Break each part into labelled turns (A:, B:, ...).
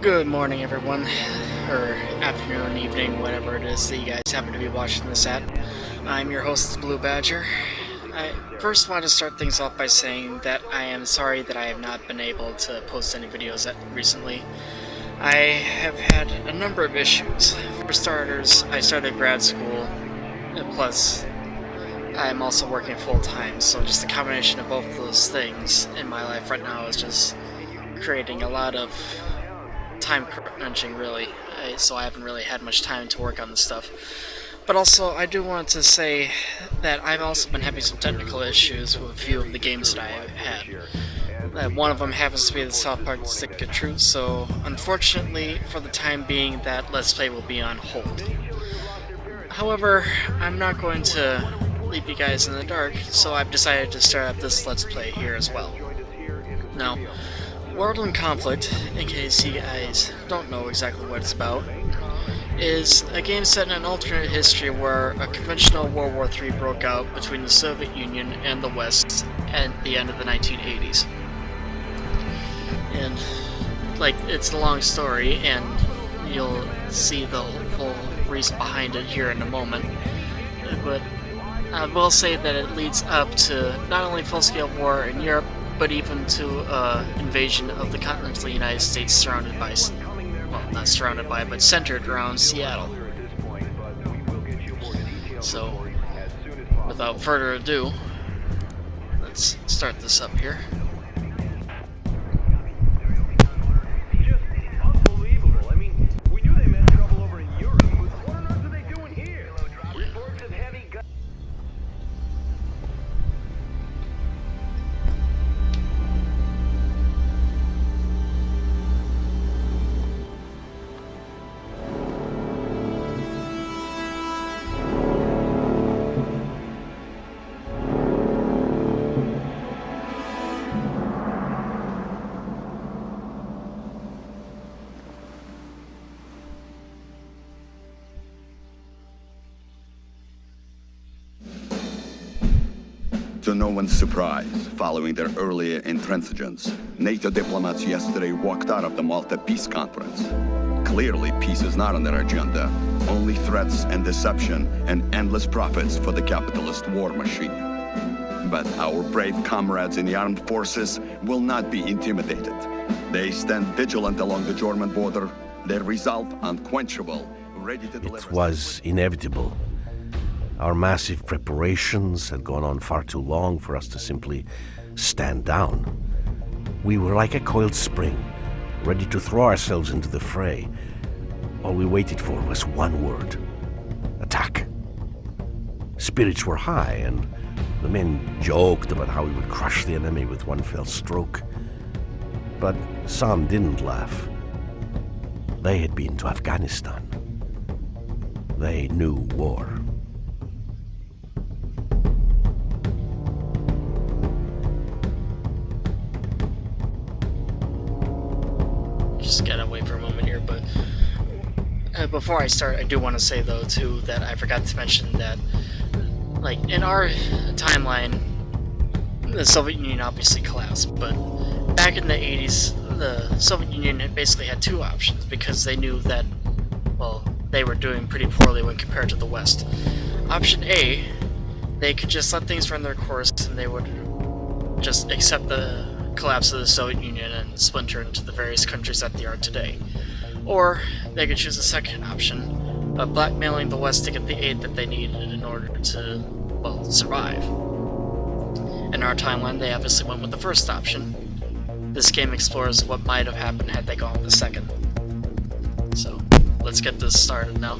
A: Good morning, everyone, or afternoon, evening, whatever it is that you guys happen to be watching this at. I'm your host, Blue Badger. I first want to start things off by saying that I am sorry that I have not been able to post any videos recently. I have had a number of issues. For starters, I started grad school, and plus, I'm also working full-time, so just the combination of both of those things in my life right now is just creating a lot of time crunching, really, so I haven't really had much time to work on this stuff. But also, I do want to say that I've also been having some technical issues with a few of the games that I have had. One of them happens to be the South Park Stick of Truth, so unfortunately, for the time being, that Let's Play will be on hold. However, I'm not going to leave you guys in the dark, so I've decided to start up this Let's Play here as well. Now, World in Conflict, in case you guys don't know exactly what it's about, is a game set in an alternate history where a conventional World War III broke out between the Soviet Union and the West at the end of the 1980s. And, it's a long story, and you'll see the full reason behind it here in a moment. But I will say that it leads up to not only full-scale war in Europe, but even to invasion of the continental United States surrounded by, well, not surrounded by, but centered around Seattle. So, without further ado, let's start this up here.
B: To no one's surprise, following their earlier intransigence, NATO diplomats yesterday walked out of the Malta Peace Conference. Clearly, peace is not on their agenda, only threats and deception and endless profits for the capitalist war machine. But our brave comrades in the armed forces will not be intimidated. They stand vigilant along the German border, their resolve unquenchable, ready to deliver...
C: It was inevitable. Our massive preparations had gone on far too long for us to simply stand down. We were like a coiled spring, ready to throw ourselves into the fray. All we waited for was one word: attack. Spirits were high, and the men joked about how we would crush the enemy with one fell stroke. But some didn't laugh. They had been to Afghanistan. They knew war.
A: Just gotta wait for a moment here, but before I start, I do want to say, though, too, that I forgot to mention that, in our timeline, the Soviet Union obviously collapsed, but back in the 80s, the Soviet Union had basically had two options, because they knew that, well, they were doing pretty poorly when compared to the West. Option A, they could just let things run their course, and they would just accept the collapse of the Soviet Union and splinter into the various countries that they are today. Or they could choose the second option of blackmailing the West to get the aid that they needed in order to, well, survive. In our timeline, they obviously went with the first option. This game explores what might have happened had they gone with the second. So, let's get this started now.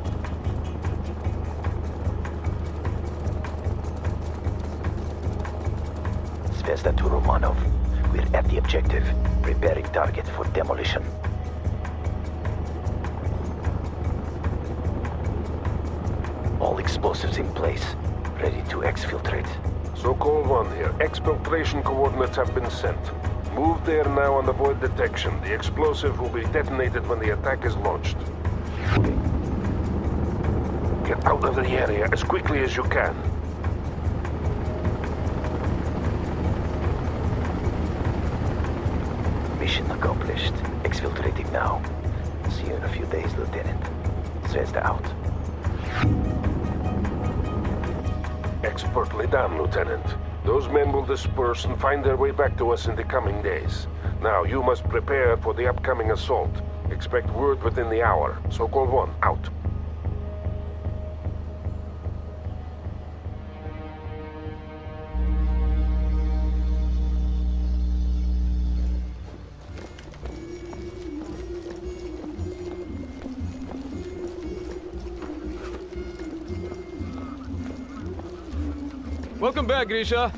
D: Zvezda to Romanov. We're at the objective, preparing target for demolition. All explosives in place, ready to exfiltrate.
E: Sokol 1 here. Exfiltration coordinates have been sent. Move there now and avoid detection. The explosive will be detonated when the attack is launched. Get out of the area as quickly as you can.
D: Mission accomplished. Exfiltrating now. See you in a few days, Lieutenant. Zvezda out.
E: Expertly done, Lieutenant. Those men will disperse and find their way back to us in the coming days. Now, you must prepare for the upcoming assault. Expect word within the hour. Sokol 1, out.
F: Welcome back, Grisha.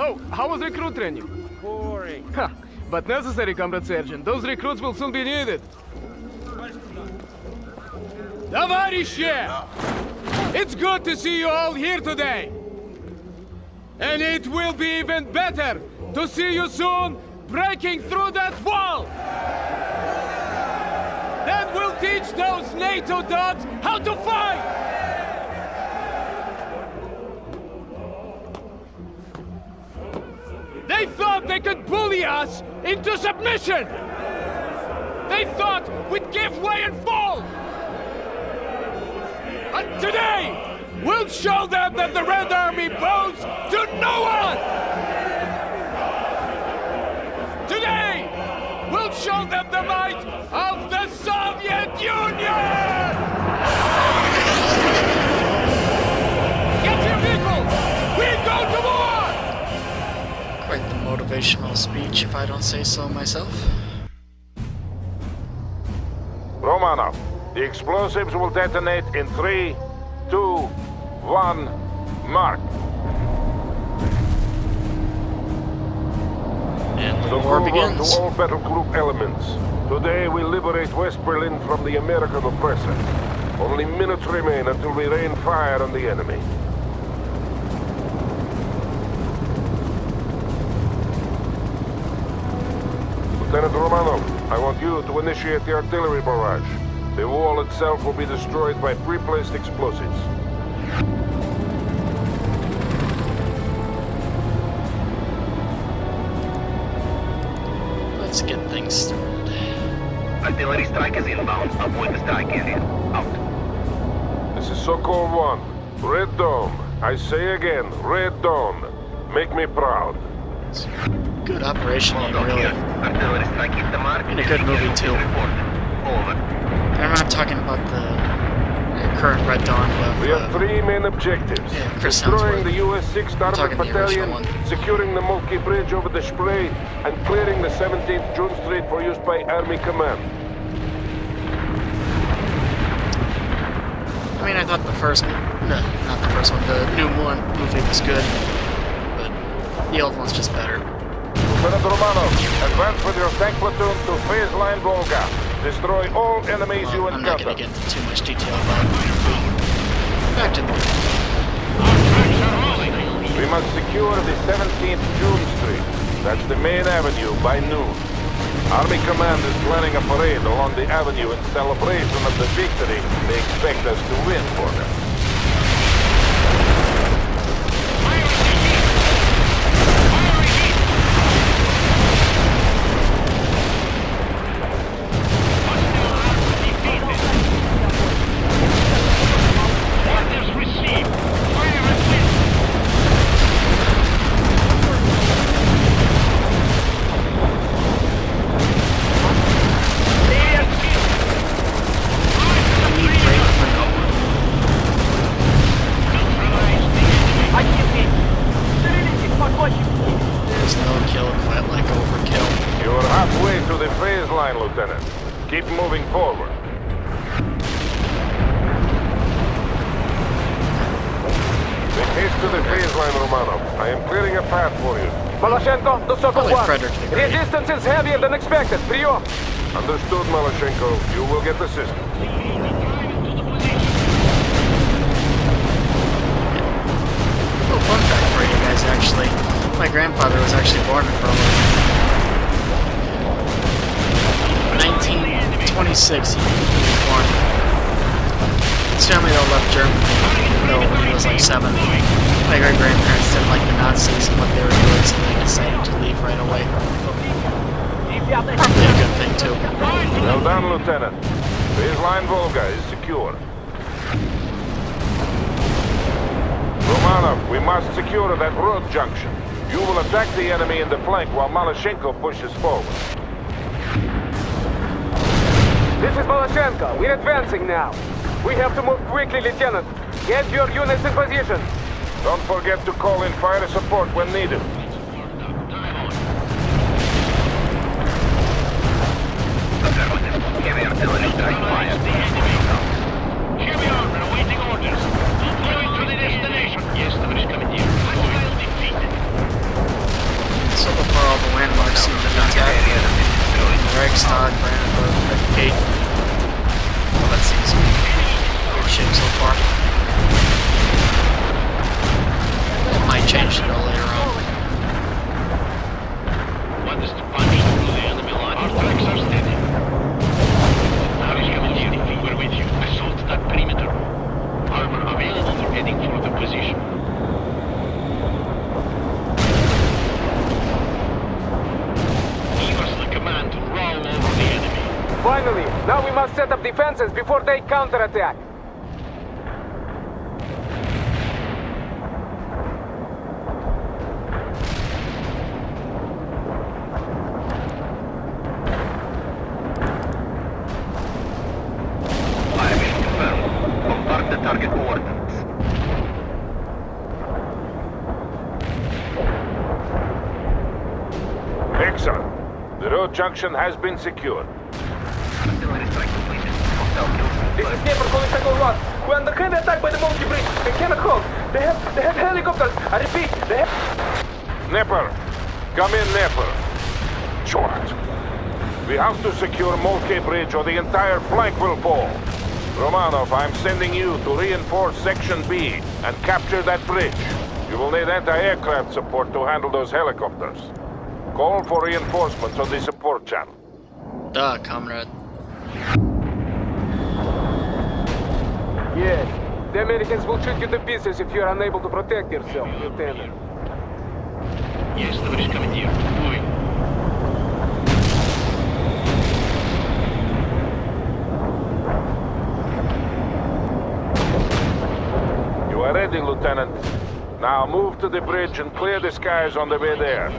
F: Oh, how was recruit training?
G: Boring.
F: Ha, but necessary, Comrade Sergeant. Those recruits will soon be needed. Товарищи! It's good to see you all here today. And it will be even better to see you soon breaking through that wall! Then we'll teach those NATO dogs how to fight! They thought they could bully us into submission! They thought we'd give way and fall! But today, we'll show them that the Red Army bows to no one! Today, we'll show them the might of the Soviet Union! Get your vehicles! We go to war!
A: Quite the motivational speech, if I don't say so myself.
E: Romanov, the explosives will detonate in 3, 2, 1, mark.
A: And the
E: So
A: war
E: move on
A: begins.
E: to all battle group elements. Today we liberate West Berlin from the American oppressor. Only minutes remain until we rain fire on the enemy. Lieutenant Romanov, I want you to initiate the artillery barrage. The wall itself will be destroyed by pre-placed explosives.
A: Let's get things started.
D: Artillery strike is inbound. Avoid the strike area. Out.
E: This is Sokol 1. Red Dome. I say again, Red Dome. Make me proud.
A: It's a good operation name, really.
D: Artillery strike hit the mark.
A: In a good movie, too.
D: Over.
A: I'm not talking about the current Red Dawn of...
E: We have 3 main objectives.
A: Yeah, Chris
E: destroying
A: Hemsworth.
E: the U.S. 6th Armored
A: talking the
E: Battalion,
A: original one.
E: securing the Moltke Bridge over the Spree, and clearing the 17th June Street for use by Army Command.
A: I mean, I thought the first... No, not the first one. The new one movie was good. But the old one's just better.
E: Lieutenant Romanov, advance with your tank platoon to phase line Volga. Destroy all enemies you
A: I'm not
E: encounter.
A: going to get into too much detail about the movie. Back to the movie.
E: We must secure the 17th June Street. That's the main avenue by noon. Army Command is planning a parade along the avenue in celebration of the victory they expect us to win for them.
A: There's no kill quite like overkill.
E: You are halfway to the phase line, Lieutenant. Keep moving forward. Make haste to the phase line, Romanov. I am clearing a path for you.
F: Maloshenko, to Sokol
A: Holy
F: 1.
A: Frederick the Great.
F: Resistance is heavier than expected. Прием!
E: Understood, Maloshenko. You will get assistance.
A: Little fun fact for you guys, actually. My grandfather was actually born in Berlin. 1926, he was born. His family, though, left Germany, though, when he was like 7. My great-grandparents didn't like the Nazis and what they were doing, so they decided to leave right away. Probably a good thing, too.
E: Well done, Lieutenant. Baseline Volga is secure. Romanov, we must secure that road junction. You will attack the enemy in the flank while Maloshenko pushes forward.
F: This is Maloshenko. We're advancing now. We have to move quickly, Lieutenant. Get your units in position.
E: Don't forget to call in fire support when needed.
D: Heavy artillery strike fire.
G: Here we are, we're awaiting orders. Going to the destination. Yes, Tavarish Commander. Hostile defeated.
A: So far, all the landmarks seem to be intact. Reichstag, Brandenburg, Red Gate. Well, that seems to be in good shape so far. It might change it all later on.
G: What is the punch through the enemy line? Our tracks are steady. Tavarish Commander, we're with you. Assault that perimeter. Armor available for heading for the position. Give us the command to roll over the enemy.
F: Finally, now we must set up defenses before they counterattack.
D: Firing confirmed. Bombard the target coordinates.
E: Excellent. The road junction has been secured.
D: Artillery strike completed. Hostile kills.
F: This is Sniper calling Cycle 1. We're under heavy attack by the Monkey Bridge. They cannot hold. They have helicopters. I repeat, they have...
E: Nepper! Come in, Nepper. Short. We have to secure Monkey Bridge or the entire flank will fall. Romanov, I'm sending you to reinforce Section B and capture that bridge. You will need anti-aircraft support to handle those helicopters. Call for reinforcements on the support channel.
A: Duh, comrade.
F: Yes. The Americans will shoot you to pieces if you're unable to protect yourself, Lieutenant.
G: Yes, Tavarish Commander. Moving.
E: You are ready, Lieutenant. Now move to the bridge and clear the skies on the way there.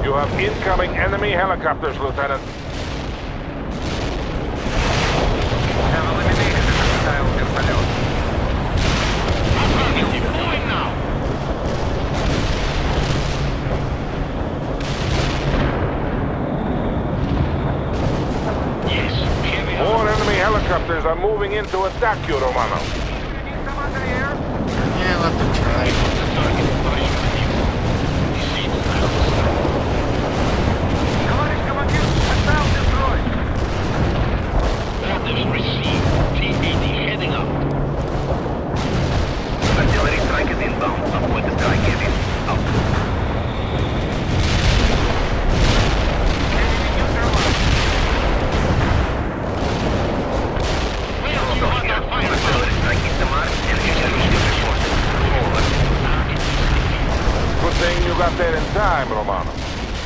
E: You have incoming enemy helicopters, Lieutenant.
D: Have eliminated the missile vertolет.
G: Affirmative. Moving now. Yes, here we are.
E: More enemy helicopters are moving in to attack you, Romanov.
A: Yeah, let them try.
G: The target Tavarish Commander. Disable that. Orders received. T-80 heading up.
D: Artillery strike is inbound. Avoid the strike area. Out.
G: Where's your other firepower?
D: Artillery strike is the mark and execution reported. Forward.
E: Good thing you got there in time, Romanov.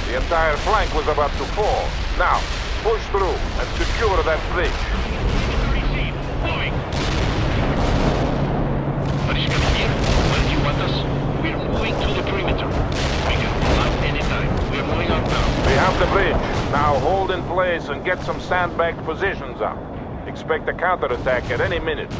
E: The entire flank was about to fall. Now, push through and secure that bridge.
G: Received. Moving. Tavarish Commander, where do you want us? We're moving to the perimeter. We can pull out anytime. We're moving out now.
E: We have the bridge. Now hold in place and get some sandbagged positions up. Expect a counterattack at any minute.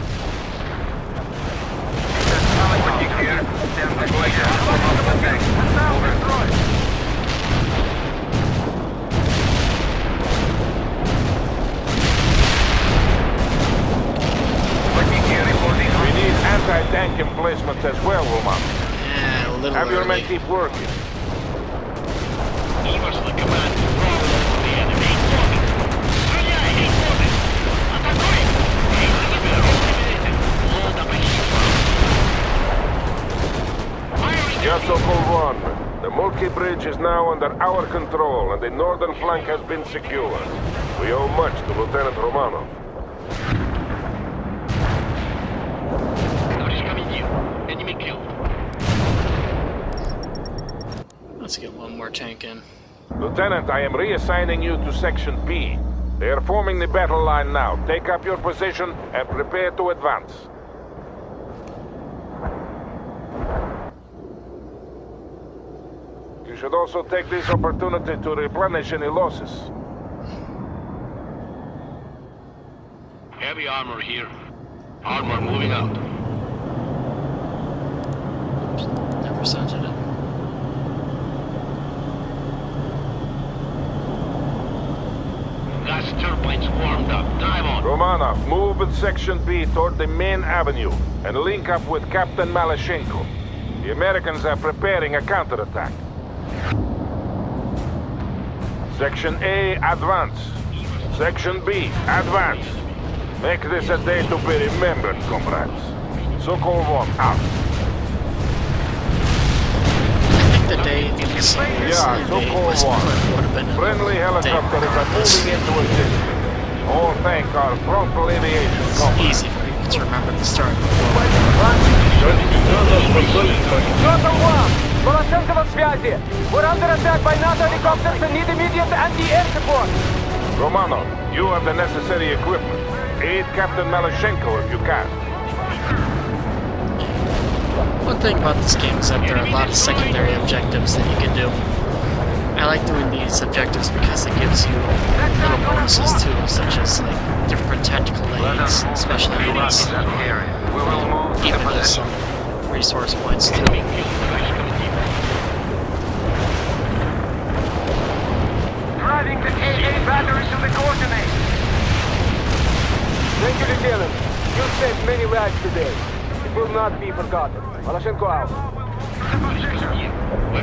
E: We need anti-tank emplacements as well, Roman.
A: a little
E: Have your men
A: early.
E: keep working.
G: Give us the command to roll over the enemy. Стреляй, боты! Атакуй! Enemy eliminated. Load up a heat bomb. Firing
E: Yes, Sokol 1. The Mulki Bridge is now under our control, and the northern flank has been secured. We owe much to Lieutenant Romanov.
G: Товарищ командир, enemy killed.
A: Let's get one more tank in.
E: Lieutenant, I am reassigning you to Section B. They are forming the battle line now. Take up your position and prepare to advance. You should also take this opportunity to replenish any losses.
G: Heavy armor here. Armor moving out.
A: Never centered it.
G: Gas turbines warmed up. Dive on.
E: Romanov, move with Section B toward the main avenue and link up with Captain Malashenko. The Americans are preparing a counterattack. Section A, advance. Section B, advance. Make this a day to be remembered, comrades. Sokol 1, out.
A: I think the day if you can see this
E: Yeah,
A: in
E: Sokol
A: West
E: 1.
A: Point would have been a
E: Friendly
A: day
E: helicopters are
A: regardless.
E: moving into assistance. All thank our prompt aviation
A: It's
E: company.
A: easy for you to remember the start.
F: Порошенко в связи! We're under attack by NATO helicopters and need immediate anti-air support!
E: Romanov, you have the necessary equipment. Aid Captain Malashenko if you can.
A: One thing about this game is that there are a lot of secondary objectives that you can do. I like doing these objectives because it gives you little bonuses too, such as like different tactical aids, special aids, even just some resource points too.
F: Driving the AA battery to the coordinates! Thank you, Lieutenant. You saved many lives today. It will not be forgotten. Malashenko out.
G: What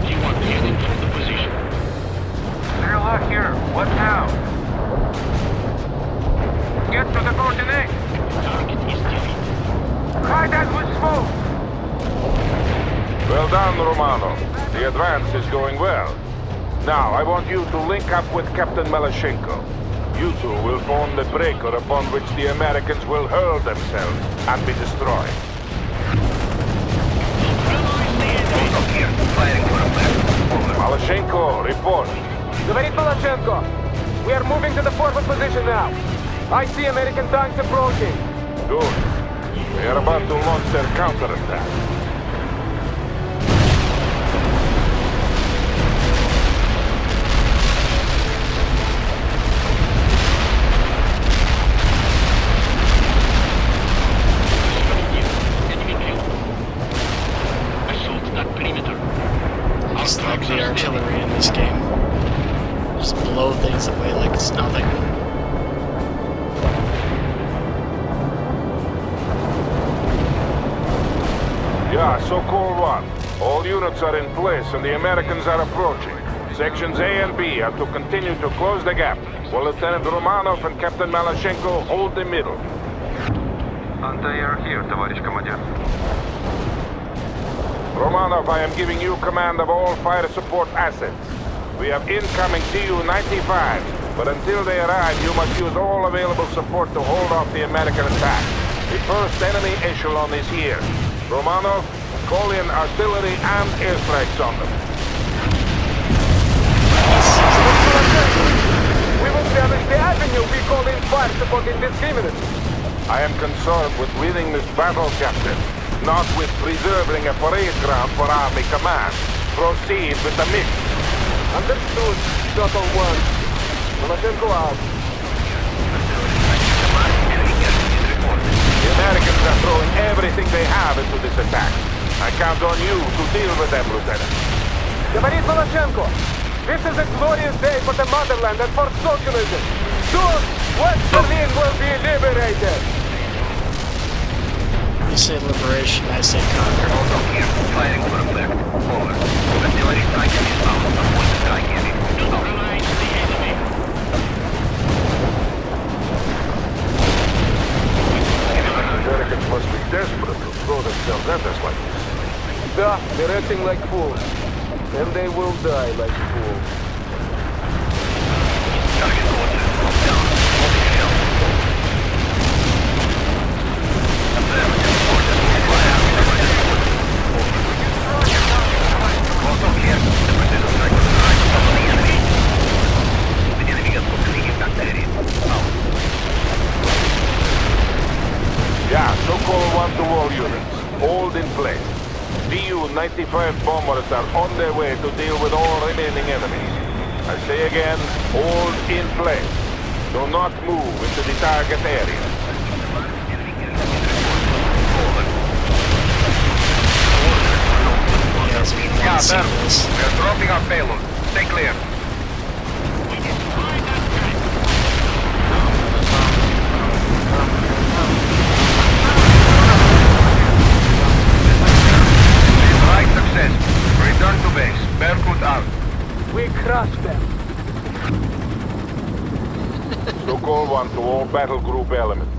G: do you want heading from the position?
F: Clear luck here. What now? Get to the coordinates!
G: Target is defeated.
F: Hide that with smoke!
E: Well done, Romanov. The advance is going well. Now, I want you to link up with Captain Malashenko. You two will form the breaker upon which the Americans will hurl themselves and be destroyed. Malashenko, report.
F: Говорит Malashenko. We are moving to the forward position now. I see American tanks approaching.
E: Good. They are about to launch their counterattack.
G: Enemy killed. Assault that perimeter.
A: I just like the artillery in this game. Just blow things away like it's nothing.
E: Yeah, Sokol 1. All units are in place and the Americans are approaching. Sections A and B are to continue to close the gap, while Lieutenant Romanov and Captain Malashenko hold the middle.
F: Anti-air here, товарищ командир.
E: Romanov, I am giving you command of all fire support assets. We have incoming Tu-95, but until they arrive, you must use all available support to hold off the American attack. The first enemy echelon is here. Romanov, call in artillery and airstrikes on them.
F: We will damage the avenue we call in fire support indiscriminately.
E: I am concerned with winning this battle, Captain, not with preserving a parade ground for Army command. Proceed with the mission.
F: Understood, Shuttle 1. Malashenko out.
E: The Americans are throwing everything they have into this attack. I count on you to deal with them, Lieutenant.
F: Говорит Malashenko. This is a glorious day for the motherland and for socialism. Soon, West Berlin will be liberated.
A: You say liberation, I say conquer.
E: Да, they're acting like fools. And they will die like fools.
G: Target coordinates locked down. Holding shell. Affirmative. Orders will fly out in the also here, the precision strike was right on top of the enemy. The enemy has completely attacked that area. Out.
E: Yeah, so-called one-to-war units. Hold in place. Tu-95 bombers are on their way to deal with all remaining enemies. I say again, hold in place. Do not move into the target area.
G: Yeah, there. We are dropping our payload. Stay clear. Right success. Return to base. Berkut out.
F: We crushed them.
E: So-called one to all battle group elements.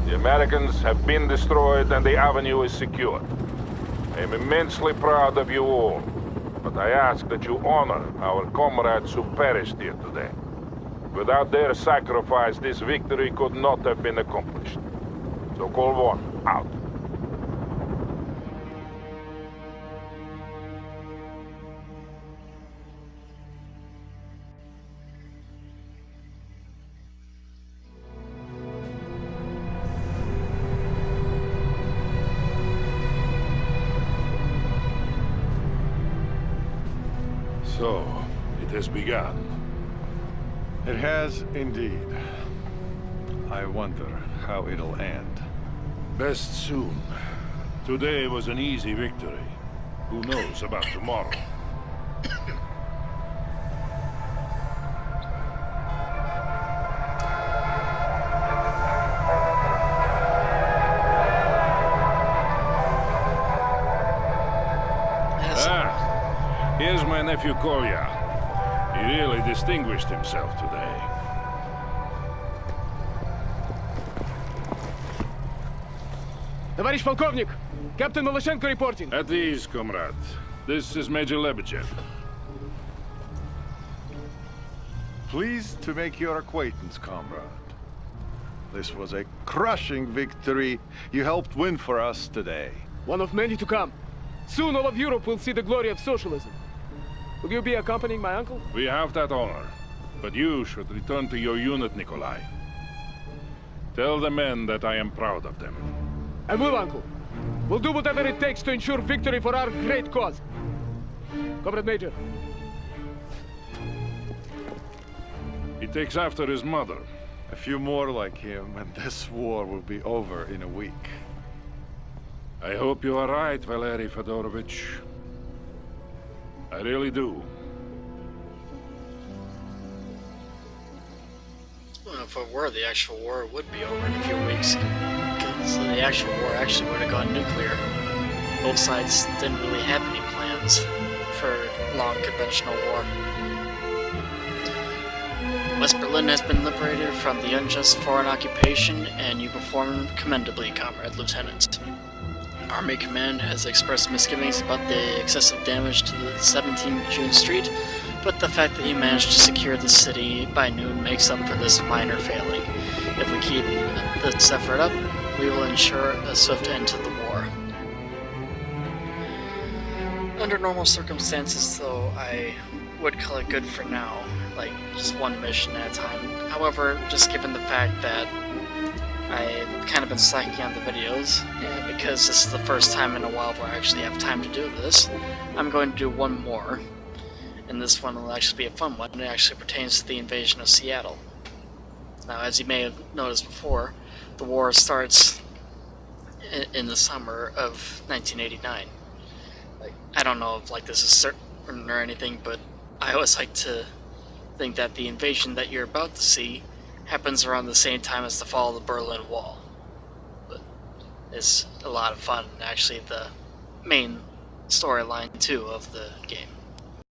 E: The Americans have been destroyed and the avenue is secure. I am immensely proud of you all, but I ask that you honor our comrades who perished here today. Without their sacrifice, this victory could not have been accomplished. So-called one, out.
H: So, it has begun.
I: It has indeed. I wonder how it'll end.
H: Best soon. Today was an easy victory. Who knows about tomorrow? Here's my nephew Kolya. He really distinguished himself today.
F: Товарищ полковник! Captain Malyshenko reporting.
H: At ease, comrade. This is Major Lebedev.
I: Pleased to make your acquaintance, comrade. This was a crushing victory you helped win for us today.
F: One of many to come. Soon all of Europe will see the glory of socialism. Will you be accompanying my uncle?
H: We have that honor. But you should return to your unit, Nikolai. Tell the men that I am proud of them.
F: I will, uncle. We'll do whatever it takes to ensure victory for our great cause. Comrade Major.
H: He takes after his mother.
I: A few more like him, and this war will be over in a week.
H: I hope you are right, Valery Fedorovich. I really do.
A: Well, if it were the actual war, it would be over in a few weeks. Because the actual war actually would have gone nuclear. Both sides didn't really have any plans for long conventional war. West Berlin has been liberated from the unjust foreign occupation, and you performed commendably, Comrade Lieutenant. Army Command has expressed misgivings about the excessive damage to the 17 June Street, but the fact that you managed to secure the city by noon makes up for this minor failing. If we keep this effort up, we will ensure a swift end to the war. Under normal circumstances, though, I would call it good for now, like just one mission at a time. However, just given the fact that I've kind of been slacking on the videos, and because this is the first time in a while where I actually have time to do this, I'm going to do one more. And this one will actually be a fun one, and it actually pertains to the invasion of Seattle. Now, as you may have noticed before, the war starts in the summer of 1989. Like, I don't know if this is certain or anything, but I always like to think that the invasion that you're about to see happens around the same time as the fall of the Berlin Wall. But it's a lot of fun, actually the main storyline too of the game.